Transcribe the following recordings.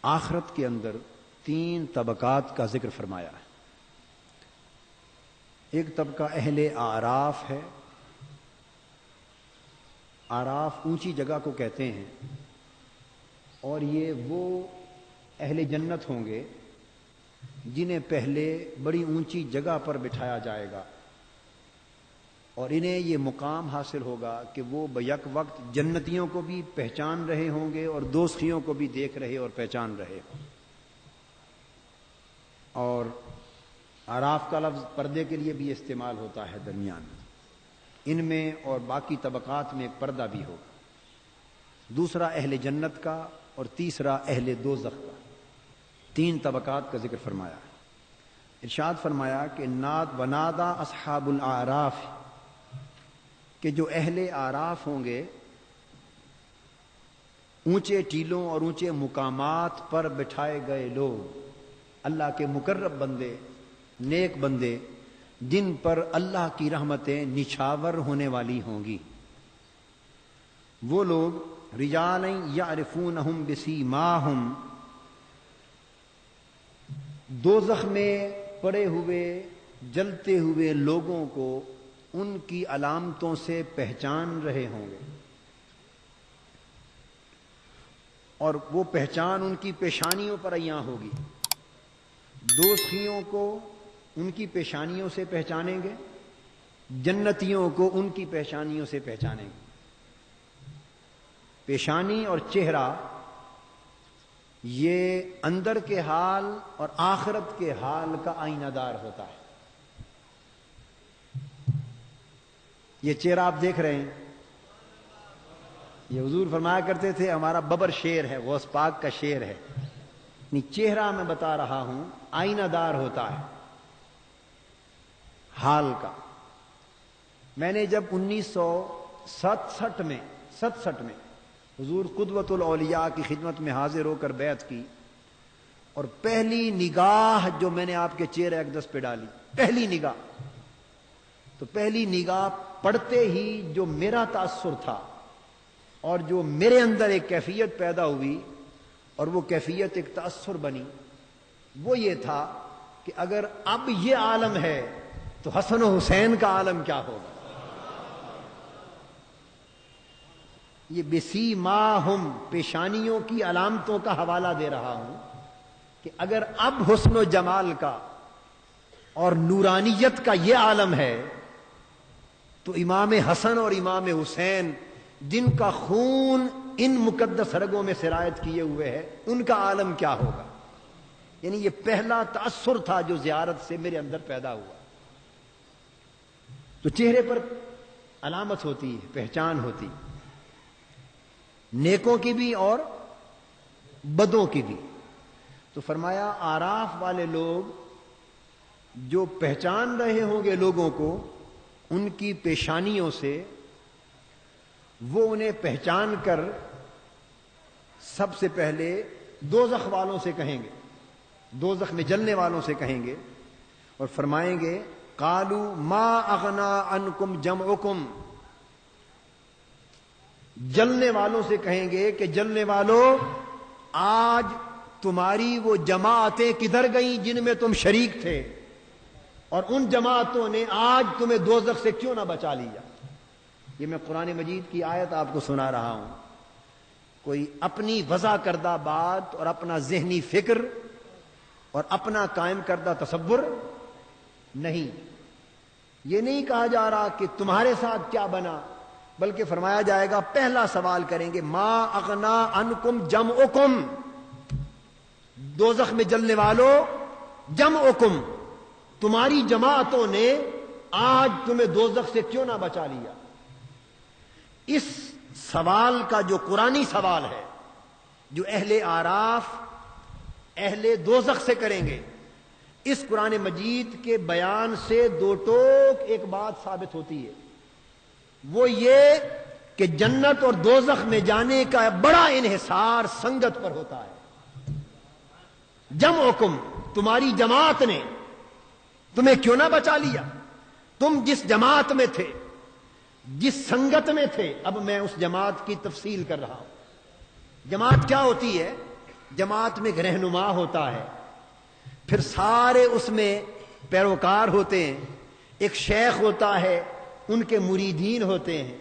آخرت کے اندر 3 طبقات کا ذکر فرمایا ہے۔ ایک طبقہ اہل اعراف ہے۔ اعراف اونچی جگہ کو کہتے ہیں، اور یہ وہ اہل جنت ہوں گے جنہیں پہلے بڑی اونچی جگہ پر بٹھایا جائے گا، اور انہیں یہ مقام حاصل ہوگا کہ وہ بیک وقت جنتیوں کو بھی پہچان رہے ہوں گے اور دوزخیوں کو بھی دیکھ رہے اور پہچان رہے ہوں۔ اور اعراف کا لفظ پردے کے لیے بھی استعمال ہوتا ہے درمیان میں، ان میں اور باقی طبقات میں ایک پردہ بھی ہوگا۔ دوسرا اہل جنت کا اور تیسرا اہل دوزخ کا، 3 طبقات کا ذکر فرمایا ہے۔ ارشاد فرمایا کہ ونادا اصحاب الاعراف، کہ جو اہل اعراف ہوں گے، اونچے ٹیلوں اور اونچے مقامات پر بٹھائے گئے لوگ، اللہ کے مقرب بندے، نیک بندے، جن پر اللہ کی رحمتیں نچھاور ہونے والی ہوں گی، وہ لوگ رجال یعرفونہم بسیماہم، دوزخ میں پڑے ہوئے جلتے ہوئے لوگوں کو ان کی علامتوں سے پہچان رہے ہوں گے، اور وہ پہچان ان کی پیشانیوں پر عیاں ہوگی۔ دوزخیوں کو ان کی پیشانیوں سے پہچانیں گے، جنتیوں کو ان کی پیشانیوں سے پہچانیں گے۔ پیشانی اور چہرہ یہ اندر کے حال اور آخرت کے حال کا آئینہ دار ہوتا ہے۔ یہ چہرہ آپ دیکھ رہے ہیں، یہ حضور فرمایا کرتے تھے ہمارا ببر شیر ہے، غوث پاک کا شیر ہے۔ چہرہ میں بتا رہا ہوں آئینہ دار ہوتا ہے حال کا۔ میں نے جب 1967 میں حضور قدوۃ الاولیاء کی خدمت میں حاضر ہو کر بیعت کی، اور پہلی نگاہ جو میں نے آپ کے چہرے اقدس پہ ڈالی، پہلی نگاہ، تو پہلی نگاہ پڑھتے ہی جو میرا تاثر تھا اور جو میرے اندر ایک کیفیت پیدا ہوئی اور وہ کیفیت ایک تاثر بنی، وہ یہ تھا کہ اگر اب یہ عالم ہے تو حسن و حسین کا عالم کیا ہوگا۔ یہ بسیماہم، پیشانیوں کی علامتوں کا حوالہ دے رہا ہوں کہ اگر اب حسن و جمال کا اور نورانیت کا یہ عالم ہے تو امام حسن اور امام حسین، جن کا خون ان مقدس رگوں میں سرایت کیے ہوئے ہے، ان کا عالم کیا ہوگا۔ یعنی یہ پہلا تاثر تھا جو زیارت سے میرے اندر پیدا ہوا۔ تو چہرے پر علامت ہوتی ہے، پہچان ہوتی، نیکوں کی بھی اور بدوں کی بھی۔ تو فرمایا آراف والے لوگ جو پہچان رہے ہوں گے لوگوں کو ان کی پیشانیوں سے، وہ انہیں پہچان کر سب سے پہلے دوزخ والوں سے کہیں گے، دوزخ میں جلنے والوں سے کہیں گے اور فرمائیں گے قالوا ما اغنا عنکم جمعکم، جلنے والوں سے کہیں گے کہ جلنے والوں، آج تمہاری وہ جماعتیں کدھر گئیں جن میں تم شریک تھے، اور ان جماعتوں نے آج تمہیں دوزخ سے کیوں نہ بچا لیا۔ یہ میں قرآن مجید کی آیت آپ کو سنا رہا ہوں، کوئی اپنی وضع کردہ بات اور اپنا ذہنی فکر اور اپنا قائم کردہ تصور نہیں۔ یہ نہیں کہا جا رہا کہ تمہارے ساتھ کیا بنا، بلکہ فرمایا جائے گا، پہلا سوال کریں گے ما اغنا عنکم جمعکم، دوزخ میں جلنے والوں، جمعکم، تمہاری جماعتوں نے آج تمہیں دوزخ سے کیوں نہ بچا لیا۔ اس سوال کا جو قرآنی سوال ہے، جو اہل اعراف اہل دوزخ سے کریں گے، اس قرآن مجید کے بیان سے دو ٹوک ایک بات ثابت ہوتی ہے، وہ یہ کہ جنت اور دوزخ میں جانے کا بڑا انحصار سنگت پر ہوتا ہے۔ جمعکم، تمہاری جماعت نے تمہیں کیوں نہ بچا لیا۔ تم جس جماعت میں تھے، جس سنگت میں تھے، اب میں اس جماعت کی تفصیل کر رہا ہوں۔ جماعت کیا ہوتی ہے؟ جماعت میں ایک رہنما ہوتا ہے، پھر سارے اس میں پیروکار ہوتے ہیں، ایک شیخ ہوتا ہے، ان کے مریدین ہوتے ہیں،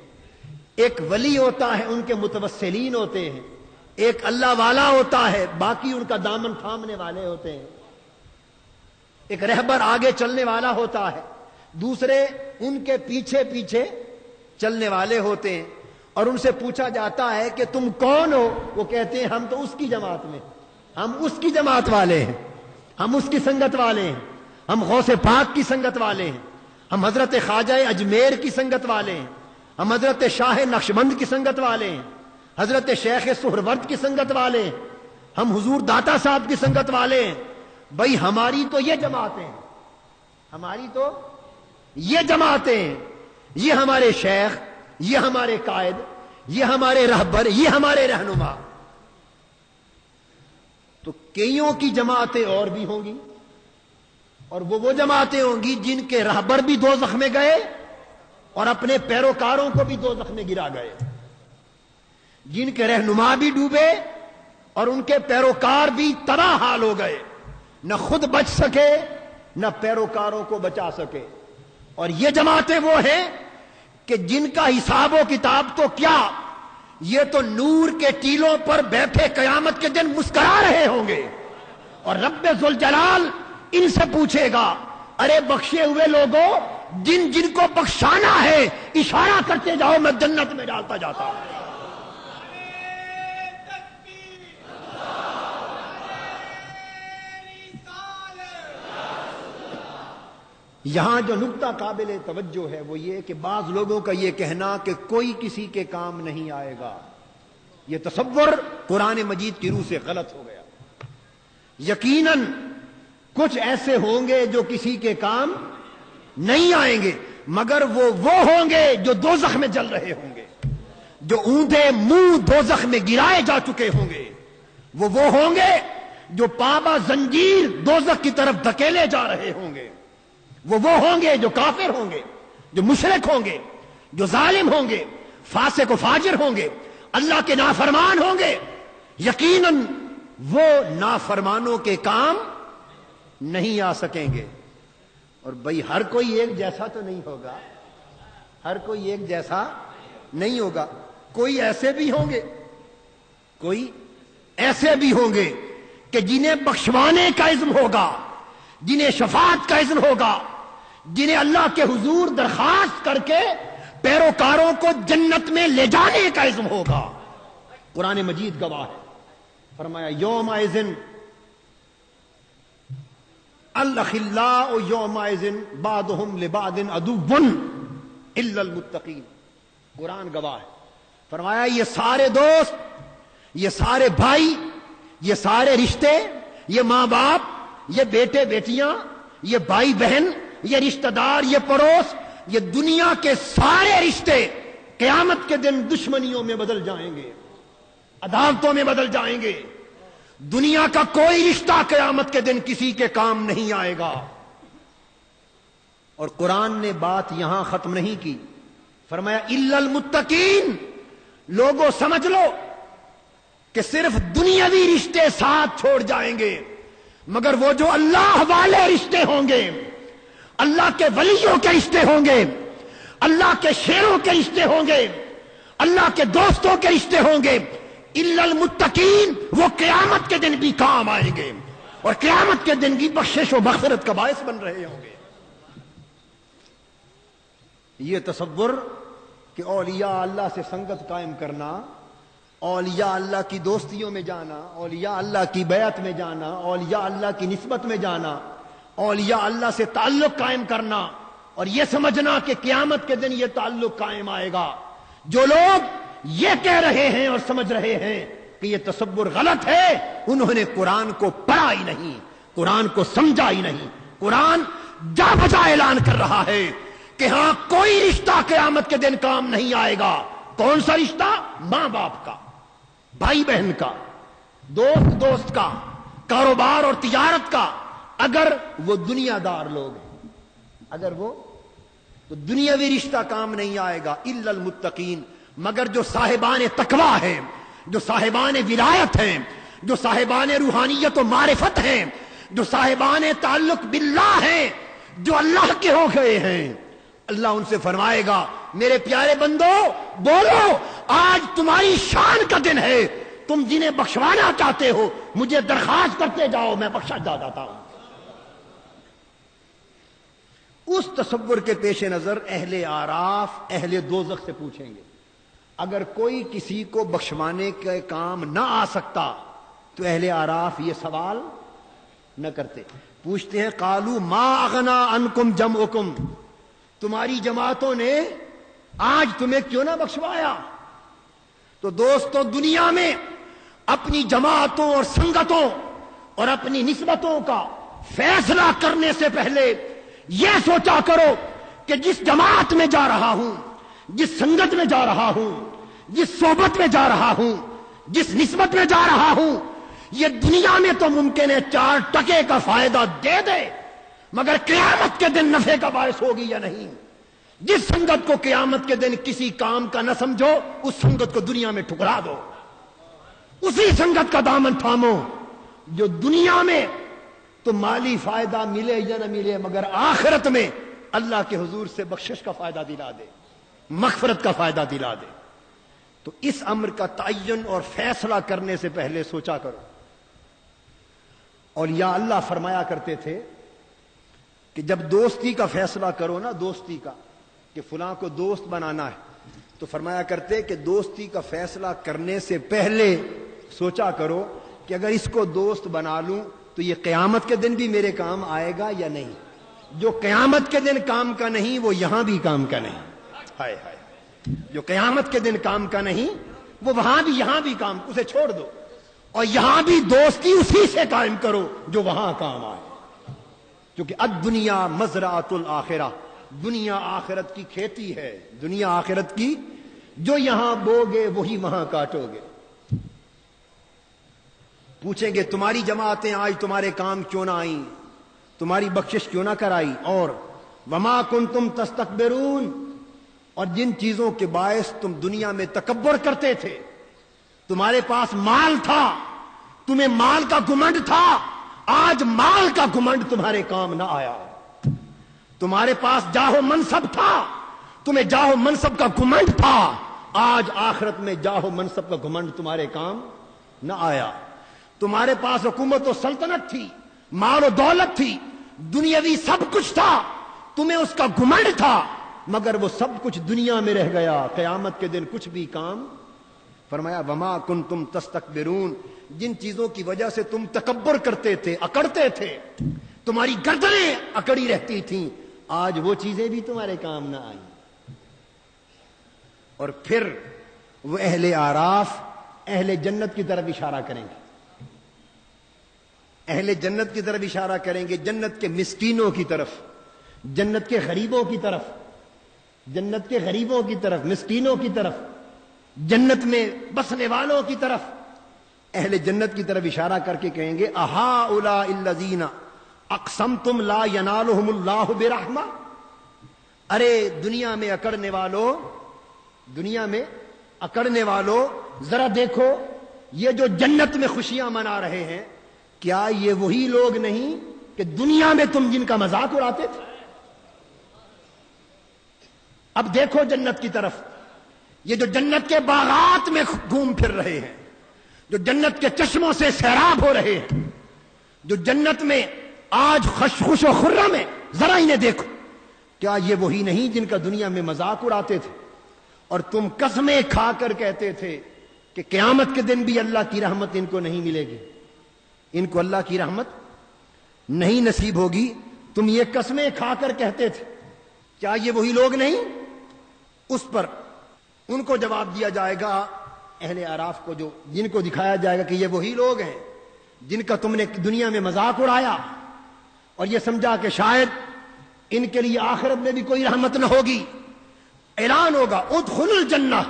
ایک ولی ہوتا ہے، ان کے متوسلین ہوتے ہیں، ایک اللہ والا ہوتا ہے، باقی ان کا دامن تھامنے والے ہوتے ہیں، ایک رہبر آگے چلنے والا ہوتا ہے، دوسرے ان کے پیچھے پیچھے چلنے والے ہوتے ہیں، اور ان سے پوچھا جاتا ہے کہ تم کون ہو؟ وہ کہتے ہیں ہم تو اس کی جماعت میں، ہم اس کی جماعت والے ہیں، ہم اس کی سنگت والے ہیں، ہم غوث پاک کی سنگت والے ہیں، ہم حضرت خواجہ اجمیر کی سنگت والے ہیں، ہم حضرت شاہ نقشبند کی سنگت والے ہیں، حضرت شیخ سہرورد کی سنگت والے ہیں، ہم حضور داتا صاحب کی سنگت والے ہیں۔ بھائی ہماری تو یہ جماعتیں ہیں، ہماری تو یہ جماعتیں ہیں، یہ ہمارے شیخ، یہ ہمارے قائد، یہ ہمارے رہبر، یہ ہمارے رہنما۔ تو کئیوں کی جماعتیں اور بھی ہوں گی، اور وہ جماعتیں ہوں گی جن کے رہبر بھی دوزخ میں گئے اور اپنے پیروکاروں کو بھی دوزخ میں گرا گئے، جن کے رہنما بھی ڈوبے اور ان کے پیروکار بھی تباہ حال ہو گئے، نہ خود بچ سکے نہ پیروکاروں کو بچا سکے۔ اور یہ جماعتیں وہ ہیں کہ جن کا حساب و کتاب تو کیا، یہ تو نور کے ٹیلوں پر بیٹھے قیامت کے دن مسکرا رہے ہوں گے، اور رب ذوالجلال ان سے پوچھے گا، ارے بخشے ہوئے لوگوں، جن جن کو بخشانا ہے اشارہ کرتے جاؤ، میں جنت میں ڈالتا جاتا ہوں۔ یہاں جو نقطہ قابل توجہ ہے وہ یہ کہ بعض لوگوں کا یہ کہنا کہ کوئی کسی کے کام نہیں آئے گا، یہ تصور قرآن مجید کی روح سے غلط ہو گیا۔ یقیناً کچھ ایسے ہوں گے جو کسی کے کام نہیں آئیں گے، مگر وہ ہوں گے جو دوزخ میں جل رہے ہوں گے، جو اوندھے منہ دوزخ میں گرائے جا چکے ہوں گے، وہ ہوں گے جو پابا زنجیر دوزخ کی طرف دھکیلے جا رہے ہوں گے، وہ ہوں گے جو کافر ہوں گے، جو مشرک ہوں گے، جو ظالم ہوں گے، فاسق و فاجر ہوں گے، اللہ کے نافرمان ہوں گے۔ یقیناً وہ نافرمانوں کے کام نہیں آ سکیں گے۔ اور بھئی ہر کوئی ایک جیسا تو نہیں ہوگا، ہر کوئی ایک جیسا نہیں ہوگا، کوئی ایسے بھی ہوں گے، کوئی ایسے بھی ہوں گے کہ جنہیں بخشوانے کا عزم ہوگا، جنہیں شفاعت کا اذن ہوگا، جنہیں اللہ کے حضور درخواست کر کے پیروکاروں کو جنت میں لے جانے کا اذن ہوگا۔ قرآن مجید گواہ ہے، فرمایا یومئذ الاخلاء یومئذ بعضهم لبعض عدو الا المتقین۔ قرآن گواہ ہے، فرمایا یہ سارے دوست، یہ سارے بھائی، یہ سارے رشتے، یہ ماں باپ، یہ بیٹے بیٹیاں، یہ بھائی بہن، یہ رشتہ دار، یہ پڑوس، یہ دنیا کے سارے رشتے قیامت کے دن دشمنیوں میں بدل جائیں گے، عداوتوں میں بدل جائیں گے۔ دنیا کا کوئی رشتہ قیامت کے دن کسی کے کام نہیں آئے گا۔ اور قرآن نے بات یہاں ختم نہیں کی، فرمایا الا المتقین، لوگوں سمجھ لو کہ صرف دنیاوی رشتے ساتھ چھوڑ جائیں گے، مگر وہ جو اللہ والے رشتے ہوں گے، اللہ کے ولیوں کے رشتے ہوں گے، اللہ کے شیروں کے رشتے ہوں گے، اللہ کے دوستوں کے رشتے ہوں گے، الا المتقین، وہ قیامت کے دن بھی کام آئیں گے، اور قیامت کے دن کی بخشش و مغفرت کا باعث بن رہے ہوں گے۔ یہ تصور کہ اولیاء اللہ سے سنگت قائم کرنا، اولیاء اللہ کی دوستیوں میں جانا، اولیاء اللہ کی بیعت میں جانا، اولیاء اللہ کی نسبت میں جانا، اولیاء اللہ سے تعلق قائم کرنا، اور یہ سمجھنا کہ قیامت کے دن یہ تعلق قائم آئے گا، جو لوگ یہ کہہ رہے ہیں اور سمجھ رہے ہیں کہ یہ تصور غلط ہے، انہوں نے قرآن کو پڑھا ہی نہیں، قرآن کو سمجھا ہی نہیں۔ قرآن جا بجا اعلان کر رہا ہے کہ ہاں کوئی رشتہ قیامت کے دن کام نہیں آئے گا۔ کون سا رشتہ؟ ماں باپ کا، بھائی بہن کا، دوست کا، کاروبار اور تجارت کا، اگر وہ دنیا دار لوگ ہیں، اگر وہ، تو دنیاوی رشتہ کام نہیں آئے گا الا المتقین، مگر جو صاحبان تقویٰ ہیں، جو صاحبان ولایت ہیں، جو صاحبان روحانیت و معرفت ہیں، جو صاحبان تعلق باللہ ہیں، جو اللہ کے ہو گئے ہیں، اللہ ان سے فرمائے گا میرے پیارے بندو بولو، آج تمہاری شان کا دن ہے، تم جنہیں بخشوانا چاہتے ہو مجھے درخواست کرتے جاؤ، میں بخشا جاتا ہوں۔ اس تصور کے پیش نظر اہل اعراف اہل دوزخ سے پوچھیں گے، اگر کوئی کسی کو بخشوانے کے کام نہ آ سکتا تو اہل اعراف یہ سوال نہ کرتے۔ پوچھتے ہیں قالوا ما اغنا عنکم جمعکم، تمہاری جماعتوں نے آج تمہیں کیوں نہ بخشوایا؟ تو دوستو دنیا میں اپنی جماعتوں اور سنگتوں اور اپنی نسبتوں کا فیصلہ کرنے سے پہلے یہ سوچا کرو کہ جس جماعت میں جا رہا ہوں، جس سنگت میں جا رہا ہوں، جس صحبت میں جا رہا ہوں، جس نسبت میں جا رہا ہوں، یہ دنیا میں تو ممکن ہے 4 ٹکے کا فائدہ دے دے، مگر قیامت کے دن نفع کا باعث ہوگی یا نہیں؟ جس سنگت کو قیامت کے دن کسی کام کا نہ سمجھو، اس سنگت کو دنیا میں ٹھکرا دو، اسی سنگت کا دامن تھامو جو دنیا میں تو مالی فائدہ ملے یا نہ ملے مگر آخرت میں اللہ کے حضور سے بخشش کا فائدہ دلا دے، مغفرت کا فائدہ دلا دے۔ تو اس امر کا تعین اور فیصلہ کرنے سے پہلے سوچا کرو۔ اور یا اللہ فرمایا کرتے تھے کہ جب دوستی کا فیصلہ کرو نا، دوستی کا کہ فلاں کو دوست بنانا ہے، تو فرمایا کرتے کہ دوستی کا فیصلہ کرنے سے پہلے سوچا کرو کہ اگر اس کو دوست بنا لوں تو یہ قیامت کے دن بھی میرے کام آئے گا یا نہیں؟ جو قیامت کے دن کام کا نہیں وہ یہاں بھی کام کا نہیں۔ ہائے ہائے، جو قیامت کے دن کام کا نہیں وہ وہاں بھی یہاں بھی کام، اسے چھوڑ دو اور یہاں بھی دوستی اسی سے قائم کرو جو وہاں کام آئے، کیونکہ الدنیا مزرعۃ الآخرہ، دنیا آخرت کی کھیتی ہے، دنیا آخرت کی، جو یہاں بوگے وہی وہاں کاٹو گے۔ پوچھیں گے تمہاری جماعتیں آج تمہارے کام کیوں نہ آئیں، تمہاری بخشش کیوں نہ کرائی؟ اور وما کنتم تستکبرون، اور جن چیزوں کے باعث تم دنیا میں تکبر کرتے تھے، تمہارے پاس مال تھا، تمہیں مال کا گھمنڈ تھا، آج مال کا گھمنڈ تمہارے کام نہ آیا۔ تمہارے پاس جاہ و منصب تھا، تمہیں جاہ و منصب کا گھمنڈ تھا، آج آخرت میں جاہ و منصب کا گھمنڈ تمہارے کام نہ آیا۔ تمہارے پاس حکومت و سلطنت تھی، مال و دولت تھی، دنیاوی سب کچھ تھا، تمہیں اس کا گھمنڈ تھا، مگر وہ سب کچھ دنیا میں رہ گیا، قیامت کے دن کچھ بھی کام۔ فرمایا وما کنتم تستکبرون، جن چیزوں کی وجہ سے تم تکبر کرتے تھے، اکڑتے تھے، تمہاری گردنیں اکڑی رہتی تھیں، آج وہ چیزیں بھی تمہارے کام نہ آئیں۔ اور پھر وہ اہل اعراف اہل جنت کی طرف اشارہ کریں گے، اہل جنت کی طرف اشارہ کریں گے، جنت کے مسکینوں کی طرف، جنت کے غریبوں کی طرف، جنت کے غریبوں کی طرف، مسکینوں کی طرف، جنت میں بسنے والوں کی طرف، اہل جنت کی طرف اشارہ کر کے کہیں گے اہؤلاء الذین اقسمتم لا ینالہم اللہ برحمہ، ارے دنیا میں اکڑنے والوں، دنیا میں اکڑنے والوں، ذرا دیکھو یہ جو جنت میں خوشیاں منا رہے ہیں، کیا یہ وہی لوگ نہیں کہ دنیا میں تم جن کا مذاق اڑاتے تھے؟ اب دیکھو جنت کی طرف، یہ جو جنت کے باغات میں گھوم پھر رہے ہیں، جو جنت کے چشموں سے سیراب ہو رہے ہیں، جو جنت میں آج خوش و خرم ہے، ذرا انہیں دیکھو، کیا یہ وہی نہیں جن کا دنیا میں مذاق اڑاتے تھے؟ اور تم قسمیں کھا کر کہتے تھے کہ قیامت کے دن بھی اللہ کی رحمت ان کو نہیں ملے گی، ان کو اللہ کی رحمت نہیں نصیب ہوگی، تم یہ قسمیں کھا کر کہتے تھے، کیا یہ وہی لوگ نہیں؟ اس پر ان کو جواب دیا جائے گا، اہل اعراف کو، جو جن کو دکھایا جائے گا کہ یہ وہی لوگ ہیں جن کا تم نے دنیا میں مذاق اڑایا اور یہ سمجھا کہ شاید ان کے لیے آخرت میں بھی کوئی رحمت نہ ہوگی۔ اعلان ہوگا ادخلوا الجنہ،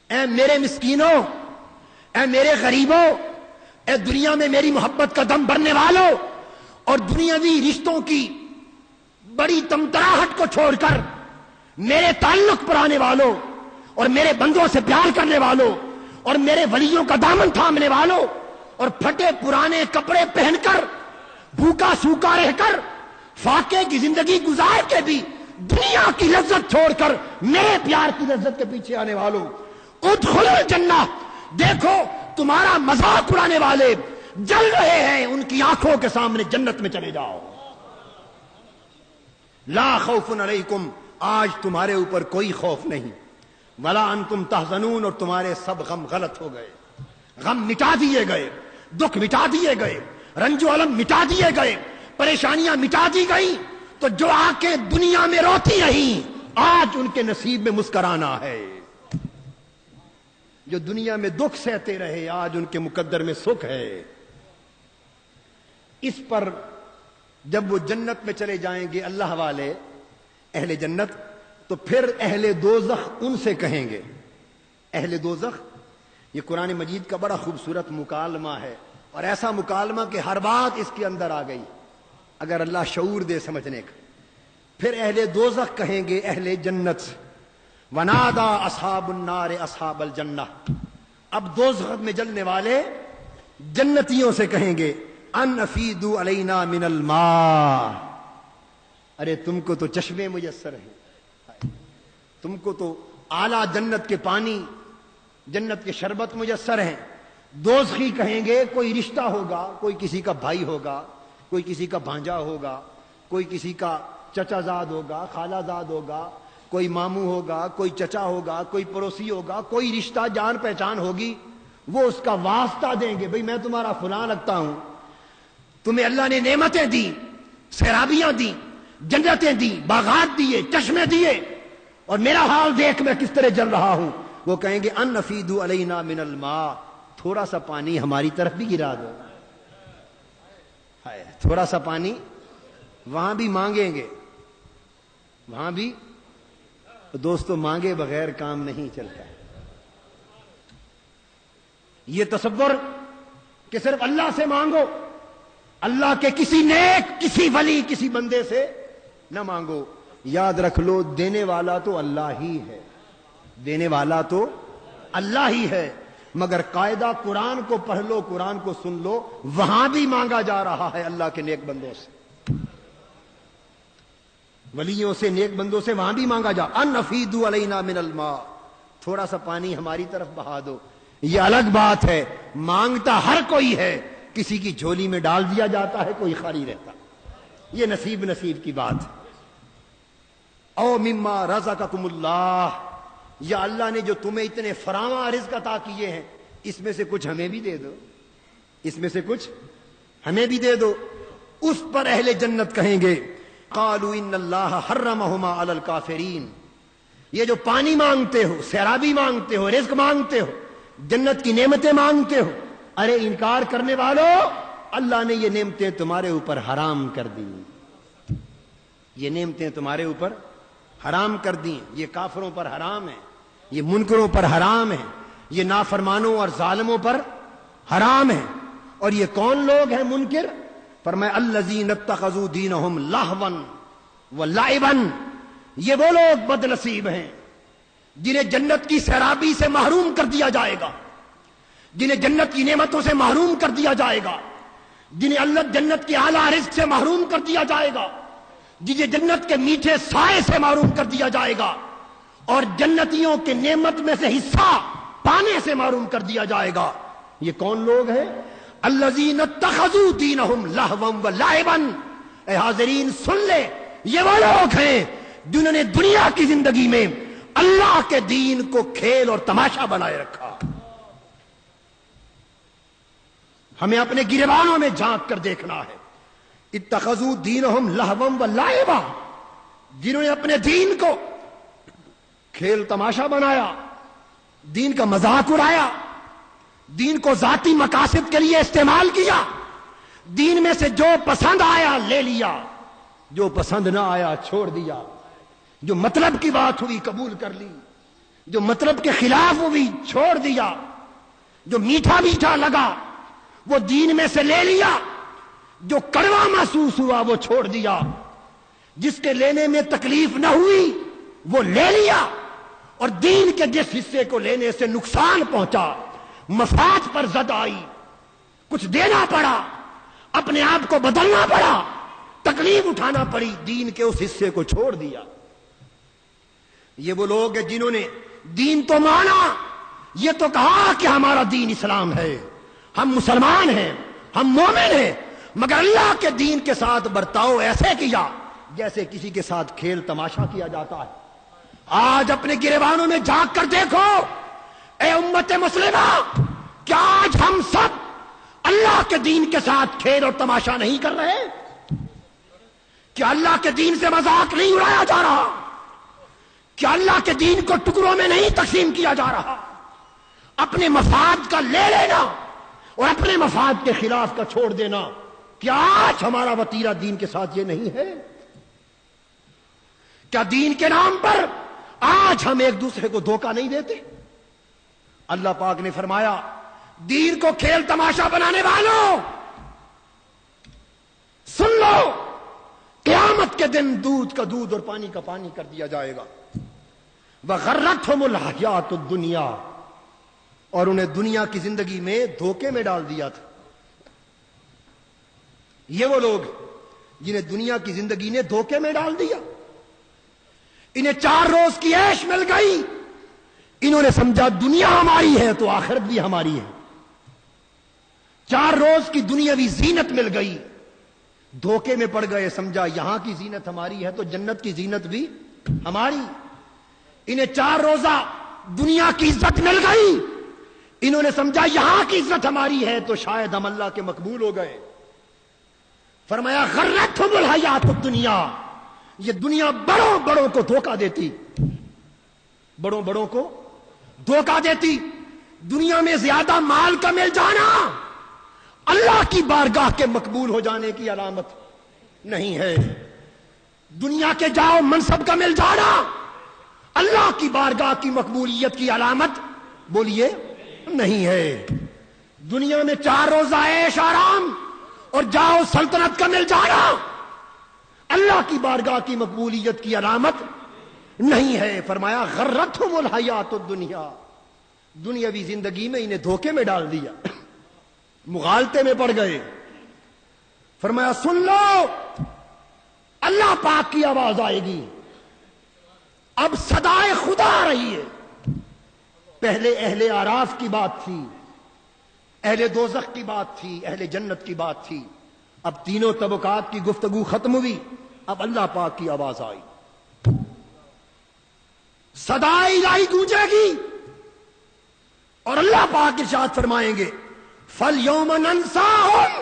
اے میرے مسکینوں، اے میرے غریبوں، اے دنیا میں میری محبت کا دم بھرنے والوں اور دنیاوی رشتوں کی بڑی تمتراہٹ کو چھوڑ کر میرے تعلق پر آنے والوں اور میرے بندوں سے پیار کرنے والوں اور میرے ولیوں کا دامن تھامنے والوں اور پھٹے پرانے کپڑے پہن کر بھوکا سوکھا رہ کر فاقے کی زندگی گزار کے بھی دنیا کی لذت چھوڑ کر میرے پیار کی لذت کے پیچھے آنے والوں، ادخلوا الجنہ، دیکھو تمہارا مذاق اڑانے والے جل رہے ہیں، ان کی آنکھوں کے سامنے جنت میں چلے جاؤ۔ لا خوف علیکم، آج تمہارے اوپر کوئی خوف نہیں، ولا انتم تحزنون، اور تمہارے سب غم غلط ہو گئے، غم مٹا دیے گئے، دکھ مٹا دیے گئے، رنج و الم مٹا دیے گئے، پریشانیاں مٹا دی گئی، تو جو آ کے دنیا میں روتی رہیں آج ان کے نصیب میں مسکرانا ہے، جو دنیا میں دکھ سہتے رہے آج ان کے مقدر میں سکھ ہے۔ اس پر جب وہ جنت میں چلے جائیں گے اللہ والے اہل جنت، تو پھر اہل دوزخ ان سے کہیں گے، اہل دوزخ، یہ قرآن مجید کا بڑا خوبصورت مکالمہ ہے، اور ایسا مکالمہ کہ ہر بات اس کے اندر آ گئی اگر اللہ شعور دے سمجھنے کا۔ پھر اہل دوزخ کہیں گے اہل جنت سے، ونادا اصحاب النار اصحاب الجنہ، اب دوزخ میں جلنے والے جنتیوں سے کہیں گے ان افیدوا علینا من الماء، ارے تم کو تو چشمے میسر ہیں، تم کو تو اعلیٰ جنت کے پانی، جنت کے شربت میسر ہیں۔ دوزخی کہیں گے کوئی رشتہ ہوگا، کوئی کسی کا بھائی ہوگا، کوئی کسی کا بھانجا ہوگا، کوئی کسی کا چچا زاد ہوگا، خالہ زاد ہوگا، کوئی ماموں ہوگا، کوئی چچا ہوگا، کوئی پڑوسی ہوگا، کوئی رشتہ جان پہچان ہوگی، وہ اس کا واسطہ دیں گے، بھئی میں تمہارا فلاں لگتا ہوں، تمہیں اللہ نے نعمتیں دی، سیرابیاں دی، جنتیں دی، باغات دیے، چشمے دیے، اور میرا حال دیکھ میں کس طرح جل رہا ہوں۔ وہ کہیں گے ان افیدوا علینا من الماء، تھوڑا سا پانی ہماری طرف بھی گرا دو، تھوڑا سا پانی، وہاں بھی مانگیں گے، وہاں بھی دوستو مانگے بغیر کام نہیں چلتا۔ یہ تصور کہ صرف اللہ سے مانگو، اللہ کے کسی نیک، کسی ولی، کسی بندے سے نہ مانگو، یاد رکھ لو دینے والا تو اللہ ہی ہے، دینے والا تو اللہ ہی ہے، مگر قاعدہ قرآن کو پڑھ لو، قرآن کو سن لو، وہاں بھی مانگا جا رہا ہے اللہ کے نیک بندوں سے، ولیوں سے، نیک بندوں سے، وہاں بھی مانگا جا، ان افیدوا علینا من الماء، تھوڑا سا پانی ہماری طرف بہا دو۔ یہ الگ بات ہے، مانگتا ہر کوئی ہے، کسی کی جھولی میں ڈال دیا جاتا ہے، کوئی خالی رہتا، یہ نصیب کی بات ہے۔ او مما رزقکم اللہ، یا اللہ نے جو تمہیں اتنے فراواں رزق عطا کیے ہیں اس میں سے کچھ ہمیں بھی دے دو، اس میں سے کچھ ہمیں بھی دے دو۔ اس پر اہل جنت کہیں گے قالوا ان اللہ حرمہما علی الکافرین، یہ جو پانی مانگتے ہو، سیرابی مانگتے ہو، رزق مانگتے ہو، جنت کی نعمتیں مانگتے ہو، ارے انکار کرنے والوں، اللہ نے یہ نعمتیں تمہارے اوپر حرام کر دی، یہ نعمتیں تمہارے اوپر حرام کر دی، یہ کافروں پر حرام ہے، یہ منکروں پر حرام ہے، یہ نافرمانوں اور ظالموں پر حرام ہے۔ اور یہ کون لوگ ہیں منکر؟ فرمایا الذین اتخذوا دینہم لہوا ولعبا، یہ وہ لوگ بد نصیب ہیں جنہیں جنت کی سیرابی سے محروم کر دیا جائے گا، جنہیں جنت کی نعمتوں سے محروم کر دیا جائے گا، جنہیں اللہ جنت کے اعلیٰ رزق سے محروم کر دیا جائے گا، جنہیں جنت کے میٹھے سائے سے محروم کر دیا جائے گا، اور جنتیوں کے نعمت میں سے حصہ پانے سے محروم کر دیا جائے گا۔ یہ کون لوگ ہیں؟ الذین اتخذوا دینہم لہوا ولعبا، اے حاضرین سن لے، یہ وہ لوگ ہیں جنہوں نے دنیا کی زندگی میں اللہ کے دین کو کھیل اور تماشا بنائے رکھا۔ ہمیں اپنے گریبانوں میں جھانک کر دیکھنا ہے، اتخذوا دینہم لہوا ولعبا، جنہوں نے اپنے دین کو کھیل تماشا بنایا، دین کا مذاق اڑایا، دین کو ذاتی مقاصد کے لیے استعمال کیا، دین میں سے جو پسند آیا لے لیا، جو پسند نہ آیا چھوڑ دیا، جو مطلب کی بات ہوئی قبول کر لی، جو مطلب کے خلاف ہوئی چھوڑ دیا، جو میٹھا میٹھا لگا وہ دین میں سے لے لیا، جو کڑوا محسوس ہوا وہ چھوڑ دیا، جس کے لینے میں تکلیف نہ ہوئی وہ لے لیا، اور دین کے جس حصے کو لینے سے نقصان پہنچا مفاد پر زد آئی، کچھ دینا پڑا، اپنے آپ کو بدلنا پڑا، تکلیف اٹھانا پڑی، دین کے اس حصے کو چھوڑ دیا۔ یہ وہ لوگ ہیں جنہوں نے دین تو مانا، یہ تو کہا کہ ہمارا دین اسلام ہے، ہم مسلمان ہیں، ہم مومن ہیں، مگر اللہ کے دین کے ساتھ برتاؤ ایسے کیا جیسے کسی کے ساتھ کھیل تماشا کیا جاتا ہے۔ آج اپنے گریبانوں میں جھانک کر دیکھو اے امت مسلمہ، کیا آج ہم سب اللہ کے دین کے ساتھ کھیل اور تماشا نہیں کر رہے؟ کیا اللہ کے دین سے مذاق نہیں اڑایا جا رہا؟ کیا اللہ کے دین کو ٹکڑوں میں نہیں تقسیم کیا جا رہا؟ اپنے مفاد کا لے لینا اور اپنے مفاد کے خلاف کا چھوڑ دینا، کیا آج ہمارا وتیرہ دین کے ساتھ یہ نہیں ہے؟ کیا دین کے نام پر آج ہم ایک دوسرے کو دھوکہ نہیں دیتے؟ اللہ پاک نے فرمایا دین کو کھیل تماشا بنانے والوں سن لو، قیامت کے دن دودھ کا دودھ اور پانی کا پانی کر دیا جائے گا۔ وَغَرَّتْهُمُ الْحَيَاةُ الدُّنْيَا، اور انہیں دنیا کی زندگی میں دھوکے میں ڈال دیا تھا۔ یہ وہ لوگ جنہیں دنیا کی زندگی نے دھوکے میں ڈال دیا، انہیں 4 روز کی عیش مل گئی، انہوں نے سمجھا دنیا ہماری ہے تو آخرت بھی ہماری ہے۔ 4 روز کی دنیاوی زینت مل گئی، دھوکے میں پڑ گئے، سمجھا یہاں کی زینت ہماری ہے تو جنت کی زینت بھی ہماری۔ انہیں 4 روزہ دنیا کی عزت مل گئی، انہوں نے سمجھا یہاں کی عزت ہماری ہے تو شاید ہم اللہ کے مقبول ہو گئے۔ فرمایا غرتھم الحیات الدنیا، یہ دنیا بڑوں بڑوں کو دھوکہ دیتی، بڑوں بڑوں کو دھوکہ دیتی۔ دنیا میں زیادہ مال کا مل جانا اللہ کی بارگاہ کے مقبول ہو جانے کی علامت نہیں ہے۔ دنیا کے جاؤ منصب کا مل جانا اللہ کی بارگاہ کی مقبولیت کی علامت بولیے نہیں ہے۔ دنیا میں 4 روزہ عیش آرام اور جاؤ سلطنت کا مل جانا اللہ کی بارگاہ کی مقبولیت کی علامت نہیں ہے۔ فرمایا غرتھم الحیات الدنیا، دنیاوی زندگی میں انہیں دھوکے میں ڈال دیا، مغالطے میں پڑ گئے۔ فرمایا سن لو، اللہ پاک کی آواز آئے گی، اب صدائے خدا آ رہی ہے۔ پہلے اہل اعراف کی بات تھی، اہل دوزخ کی بات تھی، اہل جنت کی بات تھی، اب تینوں طبقات کی گفتگو ختم ہوئی، اب اللہ پاک کی آواز آئی، صدائے الہی گونجے گی اور اللہ پاک ارشاد فرمائیں گے فَالْيَوْمَ نَنْسَاهُمْ،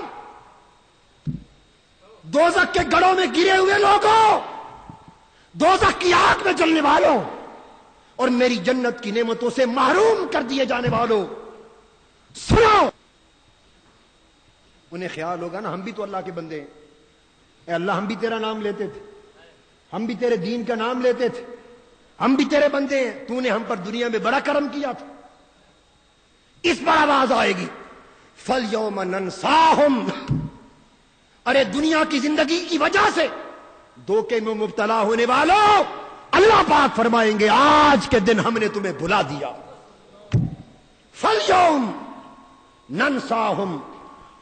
دوزخ کے گڑھوں میں گرے ہوئے لوگوں، دوزخ کی آگ میں جلنے والوں اور میری جنت کی نعمتوں سے محروم کر دیے جانے والوں، سنو۔ انہیں خیال ہوگا نا ہم بھی تو اللہ کے بندے ہیں، اے اللہ ہم بھی تیرا نام لیتے تھے، ہم بھی تیرے دین کا نام لیتے تھے، ہم بھی تیرے بندے ہیں، تو نے ہم پر دنیا میں بڑا کرم کیا تھا۔ اس پر آواز آئے گی فَالْيَوْمَ نَنْسَاهُمْ، ارے دنیا کی زندگی کی وجہ سے دھوکے میں مبتلا ہونے والوں، اللہ پاک فرمائیں گے آج کے دن ہم نے تمہیں بھلا دیا۔ فَالْيَوْمَ نَنْسَاهُمْ،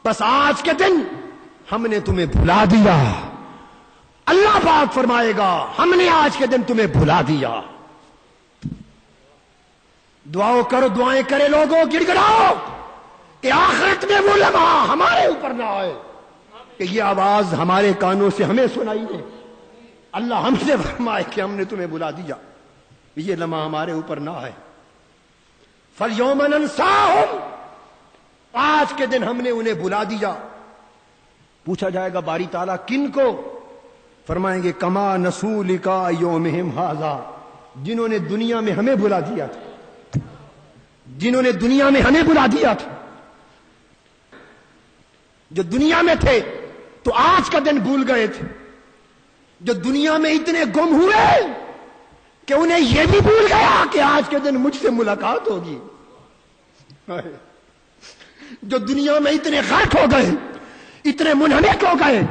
بس آج کے دن ہم نے تمہیں بھلا دیا۔ اللہ پاک فرمائے گا ہم نے آج کے دن تمہیں بھلا دیا۔ دعاؤں کرو، دعائیں کرے لوگوں، گڑ گڑاؤ کہ آخرت میں وہ لمحہ ہمارے اوپر نہ آئے کہ یہ آواز ہمارے کانوں سے ہمیں سنائی دے، اللہ ہم سے فرمائے کہ ہم نے تمہیں بلا دیا، یہ لمحہ ہمارے اوپر نہ آئے۔ فَالْيَوْمَ نَنْسَاهُمْ، آج کے دن ہم نے انہیں بلا دیا۔ پوچھا جائے گا باری تعالیٰ کن کو؟ فرمائیں گے کما نسوا لقاء یومہم ھذا، جنہوں نے دنیا میں ہمیں بلا دیا تھا، جنہوں نے دنیا میں ہمیں بلا دیا تھا، جو دنیا میں تھے تو آج کا دن بھول گئے تھے، جو دنیا میں اتنے گم ہوئے کہ انہیں یہ بھی بھول گیا کہ آج کے دن مجھ سے ملاقات ہوگی، جو دنیا میں اتنے غرق ہو گئے، اتنے منہمک ہو گئے،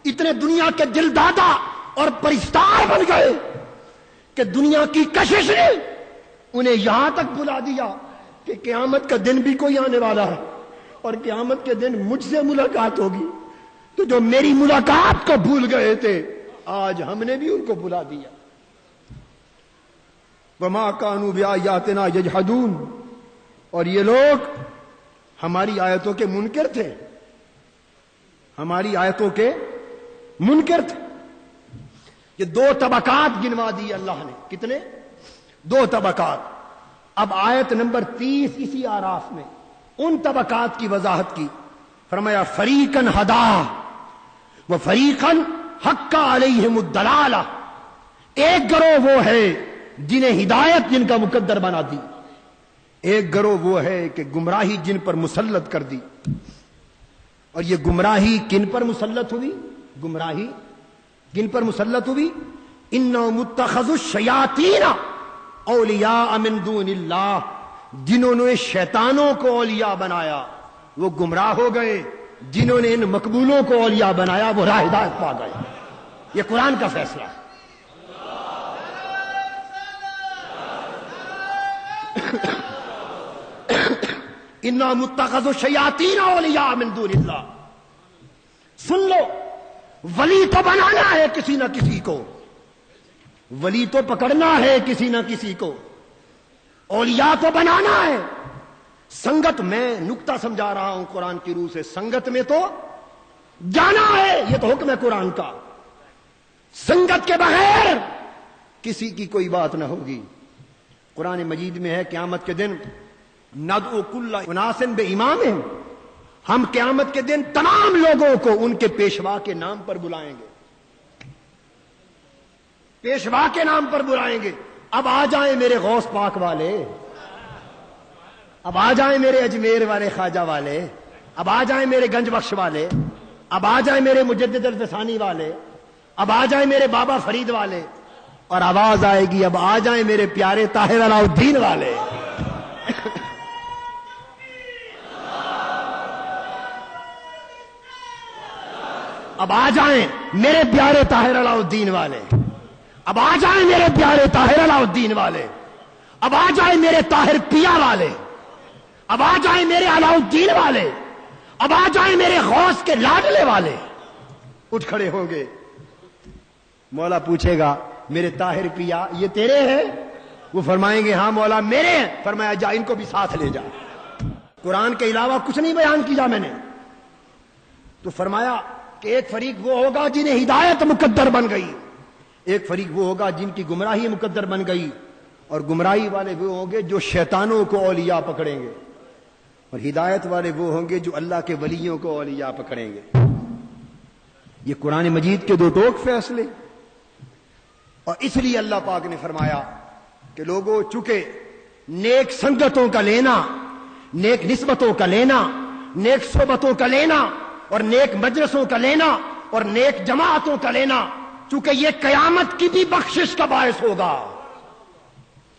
اتنے دنیا کے دل دادا اور پرستار بن گئے کہ دنیا کی کشش نے انہیں یہاں تک بلا دیا کہ قیامت کا دن بھی کوئی آنے والا ہے اور قیامت کے دن مجھ سے ملاقات ہوگی، تو جو میری ملاقات کو بھول گئے تھے آج ہم نے بھی ان کو بلا دیا۔ وما كانوا بآياتنا يجحدون، اور یہ لوگ ہماری آیتوں کے منکر تھے، ہماری آیتوں کے منکر تھے۔ یہ دو طبقات گنوا دی اللہ نے، کتنے؟ دو طبقات۔ اب آیت نمبر 30 اسی آراف میں ان طبقات کی وضاحت کی، فرمایا فریقاً ہدا و فریقاً حق علیہم الضلالہ، ایک گروہ وہ ہے جنہیں ہدایت جن کا مقدر بنا دی، ایک گروہ وہ ہے کہ گمراہی جن پر مسلط کر دی۔ اور یہ گمراہی کن پر مسلط ہوئی؟ گمراہی کن پر مسلط ہوئی؟ انہم اتخذوا الشیاطین اولیاء من دون اللہ، جنہوں نے شیطانوں کو اولیاء بنایا وہ گمراہ ہو گئے، جنہوں نے ان مقبولوں کو اولیاء بنایا وہ راہ ہدایت پا گئے۔ یہ قرآن کا فیصلہ ہے۔ انہم اتخذوا الشیاطین اولیاء من دون اللہ۔ سن لو، ولی تو بنانا ہے کسی نہ کسی کو، ولی تو پکڑنا ہے کسی نہ کسی کو، اولیاء تو بنانا ہے۔ سنگت، میں نکتہ سمجھا رہا ہوں قرآن کی روح سے، سنگت میں تو جانا ہے، یہ تو حکم ہے قرآن کا۔ سنگت کے بغیر کسی کی کوئی بات نہ ہوگی۔ قرآن مجید میں ہے قیامت کے دن ندعو کل اناس بامامہم، ہم قیامت کے دن تمام لوگوں کو ان کے پیشوا کے نام پر بلائیں گے، پیشوا کے نام پر بلائیں گے۔ اب آ جائیں میرے غوث پاک والے، اب آ جائیں میرے اجمیر والے خواجہ والے، اب آ جائیں میرے گنج بخش والے، اب آ جائیں میرے مجدد الفسانی والے، اب آ جائیں میرے بابا فرید والے، اور آواز آئے گی اب آ جائیں میرے پیارے طاہر علاء الدین والے۔ اب آ جائیں میرے پیارے طاہر علاء الدین والے، اب آ جائیں میرے پیارے طاہر علاء الدین والے، اب آ جائیں میرے طاہر پیا والے، اب آ جائیں میرے علاء الدین والے، اب آ جائیں میرے غوث کے لاڈلے والے۔ اٹھ کھڑے ہوں گے، مولا پوچھے گا میرے طاہر پیا یہ تیرے ہیں؟ وہ فرمائیں گے ہاں مولا میرے ہیں۔ فرمایا جا ان کو بھی ساتھ لے جا۔ قرآن کے علاوہ کچھ نہیں بیان کیا میں نے۔ تو فرمایا کہ ایک فریق وہ ہوگا جنہیں ہدایت مقدر بن گئی، ایک فریق وہ ہوگا جن کی گمراہی مقدر بن گئی، اور گمراہی والے وہ ہوں گے جو شیطانوں کو اولیاء پکڑیں گے، اور ہدایت والے وہ ہوں گے جو اللہ کے ولیوں کو اولیاء پکڑیں گے۔ یہ قرآن مجید کے دو ٹوک فیصلے۔ اور اس لیے اللہ پاک نے فرمایا کہ لوگوں چونکہ نیک سنگتوں کا لینا، نیک نسبتوں کا لینا، نیک صحبتوں کا لینا، اور نیک مجلسوں کا لینا، اور نیک جماعتوں کا لینا، چونکہ یہ قیامت کی بھی بخشش کا باعث ہوگا،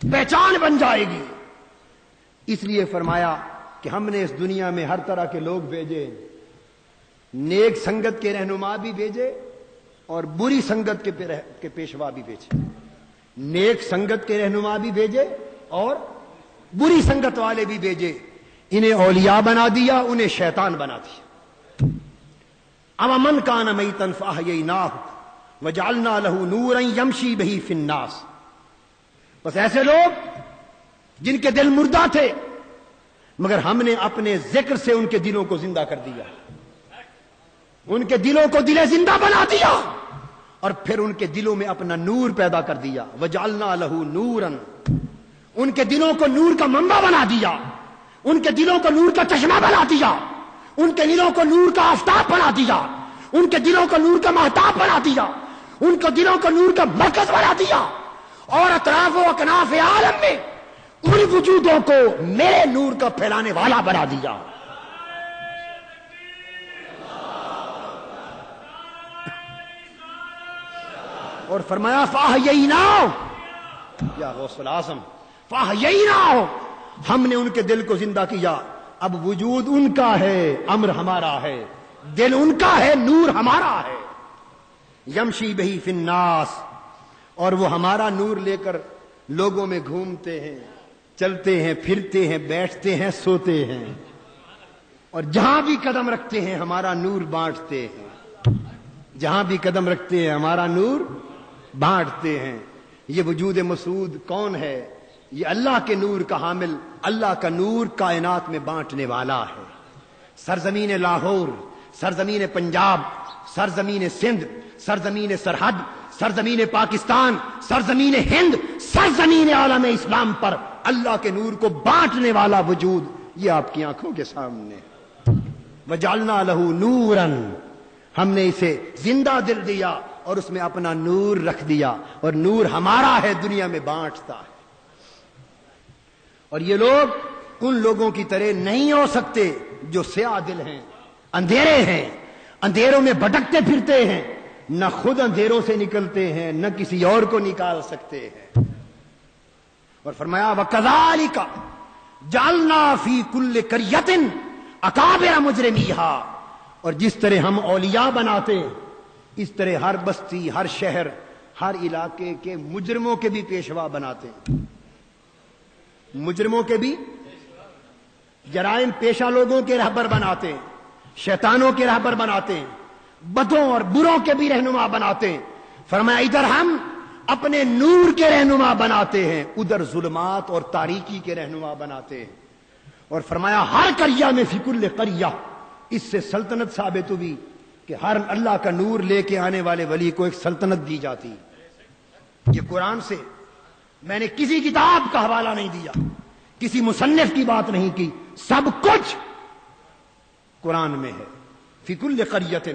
پہچان بن جائے گی، اس لیے فرمایا کہ ہم نے اس دنیا میں ہر طرح کے لوگ بھیجے، نیک سنگت کے رہنما بھی بھیجے اور بری سنگت کے پیشوا بھی بھیجے، نیک سنگت کے رہنما بھی بھیجے اور بری سنگت والے بھی بھیجے۔ انہیں اولیاء بنا دیا، انہیں شیطان بنا دیا۔ امن کان میتا فاحییناہ وجعلنا له نورا یمشی بہ فی الناس، بس ایسے لوگ جن کے دل مردہ تھے مگر ہم نے اپنے ذکر سے ان کے دلوں کو زندہ کر دیا، ان کے دلوں کو دل زندہ بنا دیا، اور پھر ان کے دلوں میں اپنا نور پیدا کر دیا۔ وجعلنا له نورا، ان کے دلوں کو نور کا منبع بنا دیا، ان کے دلوں کو نور کا چشمہ بنا دیا، ان کے دلوں کو نور کا آفتاب بنا دیا، ان کے دلوں کو نور کا مہتاب بنا دیا، ان کے دلوں کو نور کا مرکز بنا دیا، اور اطراف و اکناف عالم میں ان وجودوں کو میرے نور کا پھیلانے والا بنا دیا۔ اور فرمایا فاحییناہ، یا غوث الاعظم فاحییناہ، ہم نے ان کے دل کو زندہ کیا۔ اب وجود ان کا ہے، امر ہمارا ہے، دل ان کا ہے، نور ہمارا ہے۔ یمشی بہ فی الناس، اور وہ ہمارا نور لے کر لوگوں میں گھومتے ہیں، چلتے ہیں، پھرتے ہیں، بیٹھتے ہیں، سوتے ہیں، اور جہاں بھی قدم رکھتے ہیں ہمارا نور بانٹتے ہیں، جہاں بھی قدم رکھتے ہیں ہمارا نور بانٹتے ہیں۔ یہ وجود مسعود کون ہے؟ یہ اللہ کے نور کا حامل، اللہ کا نور کائنات میں بانٹنے والا ہے۔ سرزمین لاہور، سرزمین پنجاب، سرزمین سندھ، سرزمین سرحد، سرزمین پاکستان، سرزمین ہند، سرزمین عالم اسلام پر اللہ کے نور کو بانٹنے والا وجود یہ آپ کی آنکھوں کے سامنے ہے۔ وَجَعَلْنَا لَهُ نُورًا، ہم نے اسے زندہ دل دیا اور اس میں اپنا نور رکھ دیا، اور نور ہمارا ہے، دنیا میں بانٹتا ہے۔ اور یہ لوگ ان لوگوں کی طرح نہیں ہو سکتے جو سیاہ دل ہیں، اندھیرے ہیں، اندھیروں میں بھٹکتے پھرتے ہیں، نہ خود اندھیروں سے نکلتے ہیں نہ کسی اور کو نکال سکتے ہیں۔ اور فرمایا وَكَذَلِكَ جَعَلْنَا فِي كُلِّ قَرْيَةٍ أَكَابِرَ مُجْرِمِيهَا، اور جس طرح ہم اولیاء بناتے ہیں اس طرح ہر بستی، ہر شہر، ہر علاقے کے مجرموں کے بھی پیشوا بناتے ہیں، مجرموں کے بھی، جرائم پیشہ لوگوں کے رہبر بناتے ہیں، شیطانوں کے رہبر بناتے ہیں، بدوں اور بروں کے بھی رہنما بناتے ہیں۔ فرمایا ادھر ہم اپنے نور کے رہنما بناتے ہیں، ادھر ظلمات اور تاریکی کے رہنما بناتے ہیں۔ اور فرمایا ہر قریہ میں فی کل قریہ، اس سے سلطنت ثابت ہوئی کہ ہر اللہ کا نور لے کے آنے والے ولی کو ایک سلطنت دی جاتی۔ یہ قرآن سے میں نے کسی کتاب کا حوالہ نہیں دیا، کسی مصنف کی بات نہیں کی، سب کچھ قرآن میں ہے۔ فی کل قریۃ،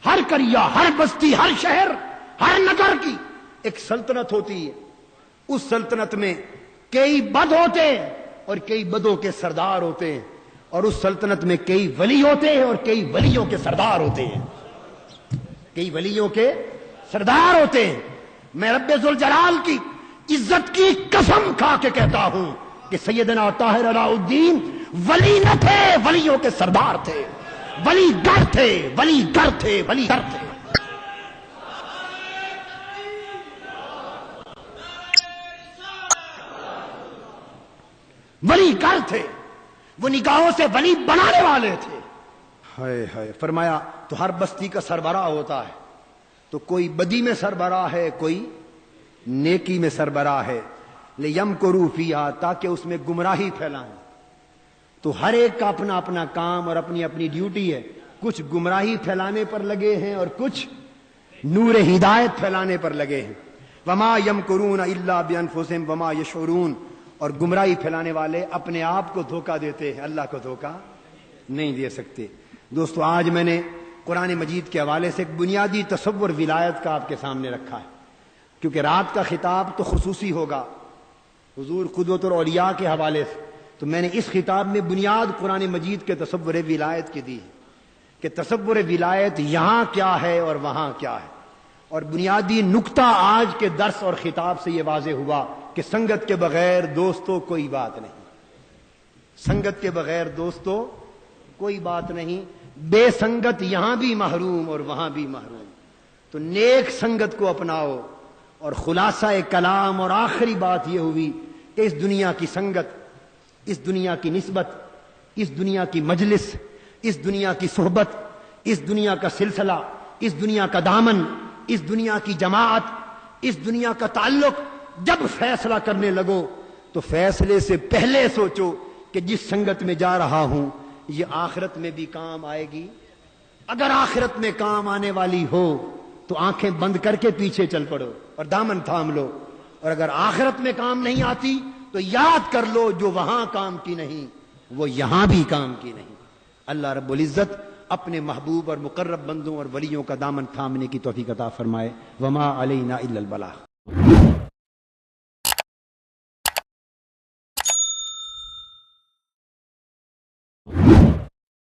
ہر قریہ، ہر بستی، ہر شہر، ہر نگر کی ایک سلطنت ہوتی ہے۔ اس سلطنت میں کئی بد ہوتے ہیں اور کئی بدوں کے سردار ہوتے ہیں، اور اس سلطنت میں کئی ولی ہوتے ہیں اور کئی ولیوں کے سردار ہوتے ہیں، کئی ولیوں کے سردار ہوتے ہیں۔ میں رب ذوالجلال کی عزت کی قسم کھا کے کہتا ہوں کہ سیدنا طاہر علاء الدین ولی نہ تھے، ولیوں کے سردار تھے، ولی گر تھے، ولی گر تھے، ولی گر تھے۔ ولی گر تھے، وہ نگاہوں سے ولی بنانے والے تھے۔ ہائے ہائے، فرمایا تو ہر بستی کا سربراہ ہوتا ہے، تو کوئی بدی میں سربراہ ہے، کوئی نیکی میں سربراہ ہے، لِيَمْكُرُوا فِيهَا، تاکہ اس میں گمراہی پھیلائیں۔ تو ہر ایک کا اپنا اپنا کام اور اپنی اپنی ڈیوٹی ہے، کچھ گمراہی پھیلانے پر لگے ہیں اور کچھ نور ہدایت پھیلانے پر لگے ہیں۔ وَمَا يَمْكُرُونَ إِلَّا بِأَنفُسِهِمْ وَمَا يَشْعُرُونَ، اور گمراہی پھیلانے والے اپنے آپ کو دھوکہ دیتے ہیں، اللہ کو دھوکہ نہیں دے سکتے۔ دوستو، آج میں نے قرآن مجید کے حوالے سے ایک بنیادی تصور ولایت کا آپ کے سامنے رکھا ہے، کیونکہ رات کا خطاب تو خصوصی ہوگا حضور قدوۃ الاولیاء کے حوالے سے، تو میں نے اس خطاب میں بنیاد قرآن مجید کے تصور ولایت کی دی کہ تصور ولایت یہاں کیا ہے اور وہاں کیا ہے۔ اور بنیادی نقطہ آج کے درس اور خطاب سے یہ واضح ہوا کہ سنگت کے بغیر دوستو کوئی بات نہیں، سنگت کے بغیر دوستو کوئی بات نہیں، بے سنگت یہاں بھی محروم اور وہاں بھی محروم۔ تو نیک سنگت کو اپناؤ۔ اور خلاصہ کلام اور آخری بات یہ ہوئی کہ اس دنیا کی سنگت، اس دنیا کی نسبت، اس دنیا کی مجلس، اس دنیا کی صحبت، اس دنیا کا سلسلہ، اس دنیا کا دامن، اس دنیا کی جماعت، اس دنیا کا تعلق، جب فیصلہ کرنے لگو تو فیصلے سے پہلے سوچو کہ جس سنگت میں جا رہا ہوں یہ آخرت میں بھی کام آئے گی۔ اگر آخرت میں کام آنے والی ہو تو آنکھیں بند کر کے پیچھے چل پڑو اور دامن تھام لو، اور اگر آخرت میں کام نہیں آتی تو یاد کر لو جو وہاں کام کی نہیں وہ یہاں بھی کام کی نہیں۔ اللہ رب العزت اپنے محبوب اور مقرب بندوں اور ولیوں کا دامن تھامنے کی توفیق عطا فرمائے۔ وما علینا الا البلاغ۔